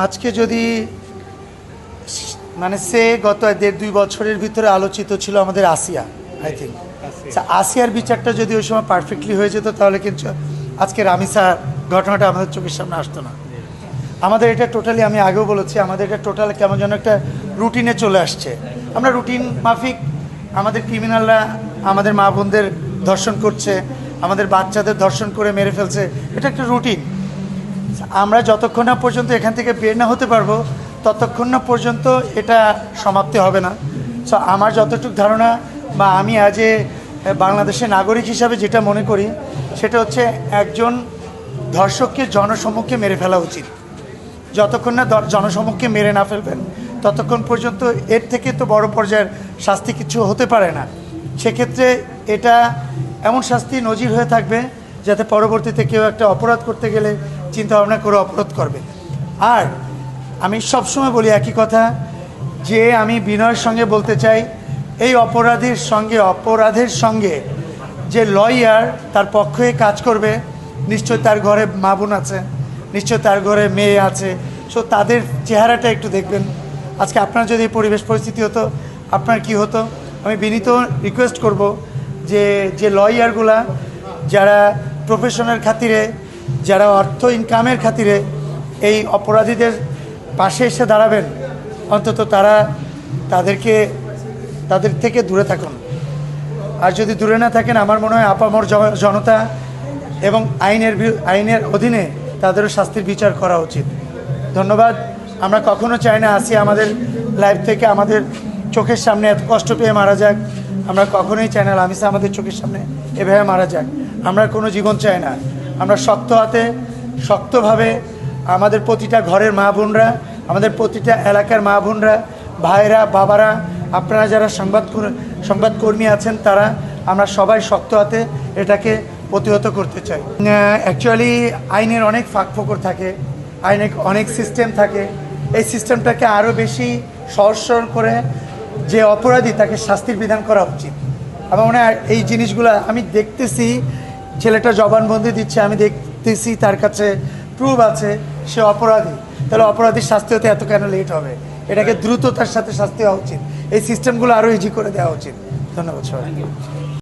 আজকে যদি মানে সে গত 1.5-2 বছরের ভিতরে আলোচিত ছিল আমাদের আসিয়া, আই থিঙ্ক আসিয়ার বিচারটা যদি ওই সময় পারফেক্টলি হয়ে যেত তাহলে কিন্তু আজকে রামিসার ঘটনাটা আমাদের চোখের সামনে আসতো না। আমাদের এটা টোটালি, আমি আগেও বলেছি, আমাদের এটা টোটাল কেমন যেন একটা রুটিনে চলে আসছে। আমরা রুটিন মাফিক আমাদের ক্রিমিনালরা আমাদের মা বোনদের ধর্ষণ করছে, আমাদের বাচ্চাদের ধর্ষণ করে মেরে ফেলছে, এটা একটা রুটিন। আমরা যতক্ষণ না পর্যন্ত এখান থেকে বের না হতে পারবো ততক্ষণ না পর্যন্ত এটা সমাপ্তি হবে না। সো আমার যতটুকু ধারণা বা আমি অ্যাজ এ বাংলাদেশের নাগরিক হিসাবে যেটা মনে করি সেটা হচ্ছে একজন ধর্ষককে জনসম্মুখে মেরে ফেলা উচিত। যতক্ষণ না জনসম্মুখে মেরে না ফেলবেন ততক্ষণ পর্যন্ত এর থেকে তো বড় পর্যায়ের শাস্তি কিছু হতে পারে না। সেক্ষেত্রে এটা এমন শাস্তি নজির হয়ে থাকবে যাতে পরবর্তীতে কেউ একটা অপরাধ করতে গেলে চিন্তাভাবনা করে অপরাধ করবে। আর আমি সবসময় বলি একই কথা, যে আমি বিনয়ের সঙ্গে বলতে চাই, এই অপরাধের সঙ্গে যে লয়ার তার পক্ষে কাজ করবে, নিশ্চয় তার ঘরে মা বোন আছে, নিশ্চয় তার ঘরে মেয়ে আছে। সো তাদের চেহারাটা একটু দেখবেন। আজকে আপনার যদি পরিবেশ পরিস্থিতি হতো আপনার কি হতো? আমি বিনীত রিকোয়েস্ট করব যে লয়ারগুলা যারা প্রফেশনের খাতিরে, যারা অর্থ ইনকামের খাতিরে এই অপরাধীদের পাশে এসে দাঁড়াবেন, অন্তত তাদের থেকে দূরে থাকুন। আর যদি দূরে না থাকেন, আমার মনে হয় আপামর জনতা এবং আইনের অধীনে তাদেরও শাস্তির বিচার করা উচিত। ধন্যবাদ। আমরা কখনো চাই না আসি আমাদের লাইফ থেকে আমাদের চোখের সামনে এত কষ্ট পেয়ে মারা যাক। আমরা কখনোই চাই না রামিসা আমাদের চোখের সামনে এভাবে মারা যাক। আমরা কোনো জীবন চাই না। আমরা শক্ত হাতে শক্তভাবে আমাদের প্রতিটা ঘরের মা বোনরা, আমাদের প্রতিটা এলাকার মা বোনরা, ভাইরা, বাবারা, আপনারা যারা সংবাদকর্মী আছেন তারা, আমরা সবাই শক্ত হাতে এটাকে প্রতিহত করতে চাই। অ্যাকচুয়ালি আইনের অনেক ফাঁকফোকর থাকে, আইনের অনেক সিস্টেম থাকে। এই সিস্টেমটাকে আরও বেশি সহজ সরল করে যে অপরাধী তাকে শাস্তির বিধান করা উচিত। আমার মনে হয় এই জিনিসগুলো আমি দেখতেছি, ছেলেটা জবানবন্দি দিচ্ছে, আমি দেখতেছি তার কাছে প্রুফ আছে সে অপরাধী। তাহলে অপরাধীর শাস্তি হতে এত কেন লেট হবে? এটাকে দ্রুততার সাথে শাস্তি হওয়া উচিত। এই সিস্টেমগুলো আরও ইজি করে দেওয়া উচিত। ধন্যবাদ সবাই।